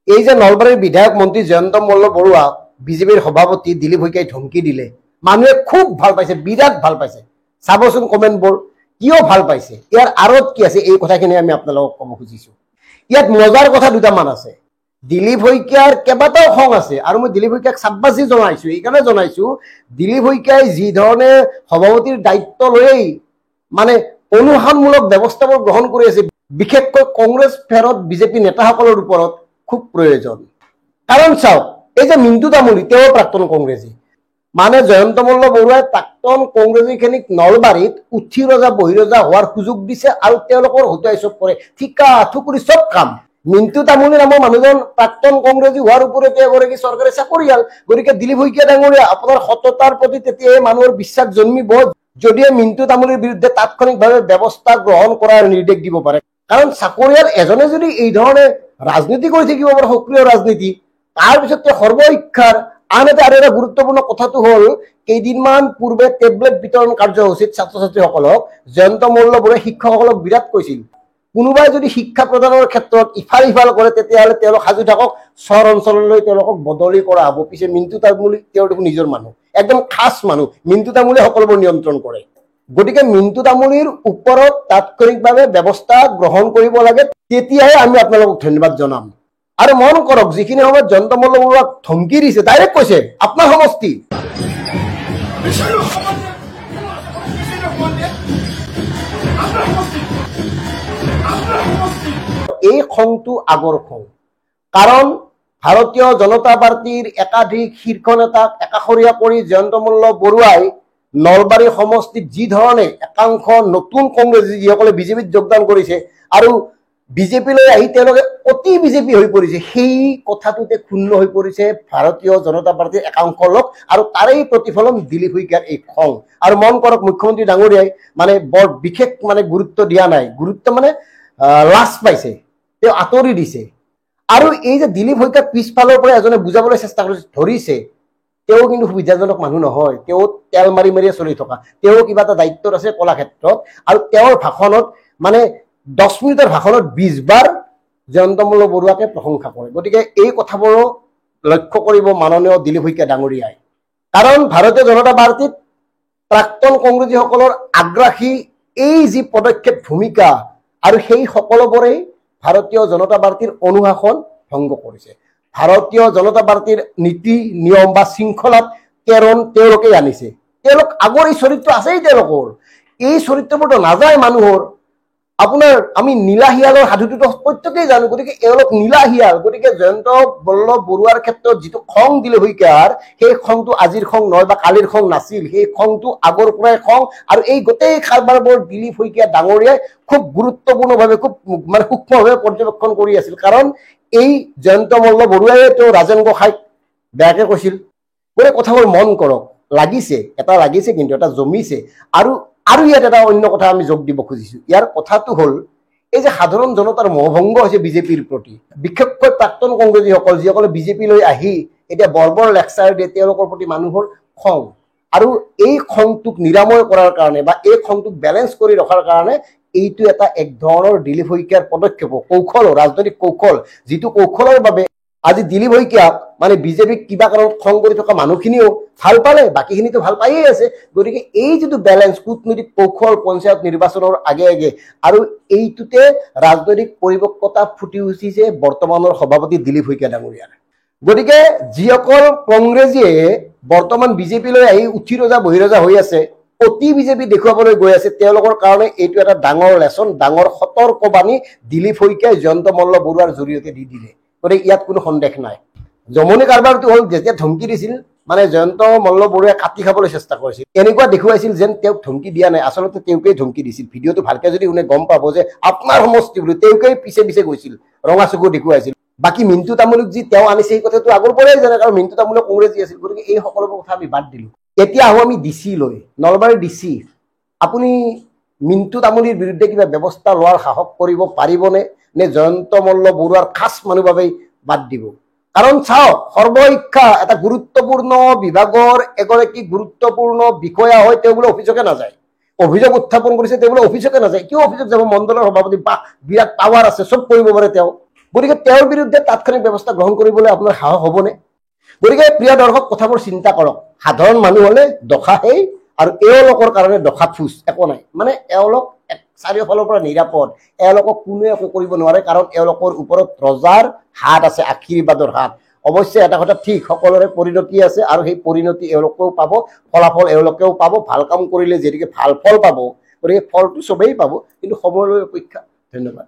এই যে নলবাৰীৰ বিধায়ক মন্ত্ৰী জয়ন্ত মল্ল বৰুৱা বিজেপিৰ সভাপতি দিলীপ শইকীয়াই ধমকি দিলে, মানুহে খুব ভাল পাইছে, বিৰাট ভাল পাইছে। চাবচোন কমেণ্টবোৰ, কিয় ভাল পাইছে, ইয়াৰ আঁৰত কি আছে, এই কথাখিনি আমি আপোনালোকক ক'ব খুজিছো। ইয়াত মজাৰ কথা দুটামান আছে। দিলীপ শইকীয়াৰ কেইবাটাও খং আছে, আৰু মই দিলীপ শইকীয়াক চাব্বাচি জনাইছো। এইকাৰণে জনাইছো, দিলীপ শইকীয়াই যি ধৰণে সভাপতিৰ দায়িত্ব লৈয়েই মানে অনুশাসনমূলক ব্যৱস্থাবোৰ গ্ৰহণ কৰি আছে, বিশেষকৈ কংগ্ৰেছ ফেৰত বিজেপি নেতাসকলৰ ওপৰত খুব প্ৰয়োজন। কাৰণ চাওক, এই যে মিণ্টু তামুলী, তেওঁ প্ৰাক্তন কংগ্ৰেছী, মানে জয়ন্ত মল্ল বৰুৱাই প্ৰাক্তন কংগ্ৰেছীখিনিক নলবাৰীত উঠি ৰজা বহি ৰজা হোৱাৰ সুযোগ দিছে, আৰু তেওঁলোকৰ হতুৱাই চব কৰে, ঠিকা ঠুকুৰি চব কাম। মিণ্টু তামুলী নামৰ মানুহজন প্ৰাক্তন কংগ্ৰেছী হোৱাৰ ওপৰতে এগৰাকী চৰকাৰী চাকৰিয়াল। গতিকে দিলীপ শইকীয়া ডাঙৰীয়া, আপোনাৰ সততাৰ প্ৰতি তেতিয়াই মানুহৰ বিশ্বাস জন্মিব যদিহে মিণ্টু তামুলীৰ বিৰুদ্ধে তাৎক্ষণিকভাৱে ব্যৱস্থা গ্ৰহণ কৰাৰ নিৰ্দেশ দিব পাৰে। কাৰণ চাকৰিয়াল এজনে যদি এই ধৰণে ৰাজনীতি কৰি থাকিব পাৰে, সক্ৰিয় ৰাজনীতি, তাৰপিছত তেওঁ সৰ্বশিক্ষাৰ আন এটা আৰু এটা গুৰুত্বপূৰ্ণ কথাটো হ'ল, কেইদিনমান পূৰ্বে টেবলেট বিতৰণ কাৰ্যসূচীত ছাত্ৰ ছাত্ৰীসকলক জয়ন্ত মল্ল বৰুৱাই শিক্ষকসকলক বিৰাট কৈছিল, কোনোবাই যদি শিক্ষা প্ৰদানৰ ক্ষেত্ৰত ইফাল সিফাল কৰে তেতিয়াহ'লে তেওঁলোক সাজু থাকক, চহৰ অঞ্চললৈ তেওঁলোকক বদলি কৰা হ'ব। পিছে মিণ্টু তামুলী তেওঁৰ দেখোন নিজৰ মানুহ, একদম খাচ মানুহ, মিণ্টু তামুলীয়ে সকলোবোৰ নিয়ন্ত্ৰণ কৰে। গতিকে মিণ্টু তামুলীৰ ওপৰত তাৎক্ষণিকভাৱে ব্যৱস্থা গ্ৰহণ কৰিব লাগে, তেতিয়াহে আমি আপোনালোকক ধন্যবাদ জনাম। আৰু মন কৰক, যিখিনি সময়ত জয়ন্ত মল্ল বৰুৱাক ধমকি দিছে, ডাইৰেক্ট কৈছে আপোনাৰ সমষ্টি, এই খংটো আগৰ খং। কাৰণ ভাৰতীয় জনতা পাৰ্টীৰ একাধিক শীৰ্ষ নেতাক একাষৰীয়া কৰি জয়ন্ত মল্ল বৰুৱাই নলবাৰী সমষ্টিত যি ধৰণে একাংশ নতুন কংগ্ৰেছী যিসকলে বিজেপিত যোগদান কৰিছে আৰু বিজেপিলৈ আহি তেওঁলোকে অতি বিজেপি হৈ পৰিছে, সেই কথাটোতে ক্ষুণ্ণ হৈ পৰিছে ভাৰতীয় জনতা পাৰ্টীৰ একাংশ লোক, আৰু তাৰেই প্ৰতিফলন দিলীপ শইকীয়াৰ এই খং। আৰু মন কৰক, মুখ্যমন্ত্ৰী ডাঙৰীয়াই মানে বৰ বিশেষ মানে গুৰুত্ব দিয়া নাই, গুৰুত্ব মানে লাজ পাইছে, তেওঁ আঁতৰি দিছে। আৰু এই যে দিলীপ শইকীয়াক পিছফালৰ পৰা এজনে বুজাবলৈ চেষ্টা ধৰিছে, তেওঁ কিন্তু সুবিধাজনক মানুহ নহয়, তেওঁ তেল মাৰি মাৰিয়ে চলি থকা, তেওঁ কিবা এটা দায়িত্বত আছে কলাক্ষেত্ৰত, আৰু তেওঁৰ ভাষণত মানে 10 মিনিটৰ ভাষণত 20 বাৰ জয়ন্ত মল্ল বৰুৱাকে প্ৰশংসা কৰে। গতিকে এই কথাবোৰো লক্ষ্য কৰিব মাননীয় দিলীপ শইকীয়া ডাঙৰীয়াই। কাৰণ ভাৰতীয় জনতা পাৰ্টীত প্ৰাক্তন কংগ্ৰেছীসকলৰ আগ্ৰাসী এই যি পদক্ষেপ ভূমিকা, আৰু সেই সকলোবোৰেই ভাৰতীয় জনতা পাৰ্টীৰ অনুশাসন ভংগ কৰিছে। ভাৰতীয় জনতা পাৰ্টীৰ নীতি নিয়ম বা শৃংখলাত কেৰণ তেওঁলোকেই আনিছে। তেওঁলোক আগৰ এই চৰিত্ৰ আছেই, তেওঁলোকৰ এই চৰিত্ৰবোৰতো নাযায় মানুহৰ। আপোনাৰ আমি নীলা শিয়ালৰ সাধুটোতো প্ৰত্যেকেই জানো, গতিকে এওঁলোক নীলা শিয়াল। গতিকে জয়ন্ত মল্ল বৰুৱাৰ ক্ষেত্ৰত যিটো খং দিলীপ শইকীয়াৰ, সেই খংটো আজিৰ খং নহয় বা কালিৰ খং নাছিল, সেই খংটো আগৰ পৰাই খং। আৰু এই গোটেই কাৰবাৰবোৰ দিলীপ শইকীয়া ডাঙৰীয়াই খুব গুৰুত্বপূৰ্ণভাৱে, খুব মানে সূক্ষ্মভাৱে পৰ্যবেক্ষণ কৰি আছিল। কাৰণ এই জয়ন্ত মল্ল বৰুৱাই তেওঁ ৰাজেন গোহাঁইক বেয়াকে কৈছিল। গতিকে কথাবোৰ মন কৰক, লাগিছে, এটা লাগিছে কিন্তু এটা জমিছে। আৰু ইয়াত এটা অন্য কথা আমি যোগ দিব খুজিছো। ইয়াৰ কথাটো হ'ল, এই যে সাধাৰণ জনতাৰ মোহভংগ হৈছে বিজেপিৰ প্ৰতি, বিশেষকৈ প্ৰাক্তন কংগ্ৰেছীসকল যিসকলে বিজেপিলৈ আহি এতিয়া বৰ্বৰ লেকচাৰ দিয়ে, তেওঁলোকৰ প্ৰতি মানুহৰ খং। আৰু এই খংটোক নিৰাময় কৰাৰ কাৰণে বা এই খংটোক বেলেঞ্চ কৰি ৰখাৰ কাৰণে এইটো এটা এক ধৰণৰ দিলীপ শইকীয়াৰ পদক্ষেপ, কৌশল, ৰাজনৈতিক কৌশল, যিটো কৌশলৰ বাবে আজি দিলীপ শইকীয়াক মানে বিজেপিক কিবা কাৰণত খং কৰি থকা মানুহখিনিও ভাল পালে, বাকীখিনিতো ভাল পায়েই আছে। গতিকে এই যিটো বেলেঞ্চ, কূটনৈতিক কৌশল পঞ্চায়ত নিৰ্বাচনৰ আগে আগে, আৰু এইটোতে ৰাজনৈতিক পৰিপক্কতা ফুটি উঠিছে বৰ্তমানৰ সভাপতি দিলীপ শইকীয়া ডাঙৰীয়াৰ। গতিকে যিসকল কংগ্ৰেছীয়ে বৰ্তমান বিজেপিলৈ আহি উঠি ৰজা বহি ৰজা হৈ আছে, অতি বিজেপি দেখুৱাবলৈ গৈ আছে, তেওঁলোকৰ কাৰণে এইটো এটা ডাঙৰ লেচন, ডাঙৰ সতৰ্কবাণী দিলীপ শইকীয়াই জয়ন্ত মল্ল বৰুৱাৰ জৰিয়তে দি দিলে। গতিকে ইয়াত কোনো সন্দেহ নাই। জমনি কাৰবাৰটো হ'ল, যেতিয়া ধমকি দিছিল মানে জয়ন্ত মল্ল বৰুৱাই কাটি খাবলৈ চেষ্টা কৰিছিল, এনেকুৱা দেখুৱাইছিল যেন তেওঁক ধমকি দিয়া নাই, আচলতে তেওঁকেই ধমকি দিছিল। ভিডিঅ'টো ভালকে যদি শুনে গম পাব যে আপোনাৰ সমষ্টি বুলি তেওঁকেই পিছে পিছে গৈছিল, ৰঙা চকু দেখুৱাইছিল। বাকী মিণ্টু তামুলীক যি তেওঁ আনিছে সেই কথাটো আগৰ পৰাই জানে, কাৰণ মিণ্টু তামুলী কংগ্ৰেছী আছিল। গতিকে এই সকলোবোৰ কথা আমি বাদ দিলো। এতিয়া আহোঁ আমি ডিচি লৈ। নলবাৰীৰ ডিচি, আপুনি মিণ্টু তামুলীৰ বিৰুদ্ধে কিবা ব্যৱস্থা লোৱাৰ সাহস কৰিব পাৰিবনে, নে জয়ন্ত মল্ল বৰুৱাৰ খাচ মানুহ বাবেই বাদ দিব? কাৰণ চাওক, সৰ্বশিক্ষা এটা গুৰুত্বপূৰ্ণ বিভাগৰ এগৰাকী গুৰুত্বপূৰ্ণ বিষয়া হয়, তেওঁ বোলে অফিচকে নাযায়। অভিযোগ উত্থাপন কৰিছে, তেওঁ বোলে অফিচকে নাযায়। কিয় অফিচত যাব? মণ্ডলৰ সভাপতি, বা বিৰাট পাৱাৰ আছে, চব কৰিব পাৰে তেওঁ। গতিকে তেওঁৰ বিৰুদ্ধে তাৎক্ষণিক ব্যৱস্থা গ্ৰহণ কৰিবলৈ আপোনাৰ সাহস হ'বনে? গতিকে প্ৰিয় দৰ্শক, কথাবোৰ চিন্তা কৰক। সাধাৰণ মানুহ হলে দখা সেই আৰু এওঁলোকৰ কাৰণে দখা ফুচ একো নাই। মানে এওঁলোক চাৰিওফালৰ পৰা নিৰাপদ, এওঁলোকক কোনোৱে একো কৰিব নোৱাৰে, কাৰণ এওঁলোকৰ ওপৰত ৰজাৰ হাত আছে, আশীৰ্বাদৰ হাত। অৱশ্যে এটা কথা ঠিক, সকলোৰে পৰিণতি আছে আৰু সেই পৰিণতি এওঁলোকেও পাব, ফলাফল এওঁলোকেও পাব। ভাল কাম কৰিলে যেনেকৈ ভাল ফল পাব, গতিকে ফলটো চবেই পাব, কিন্তু সময়লৈ অপেক্ষা। ধন্যবাদ।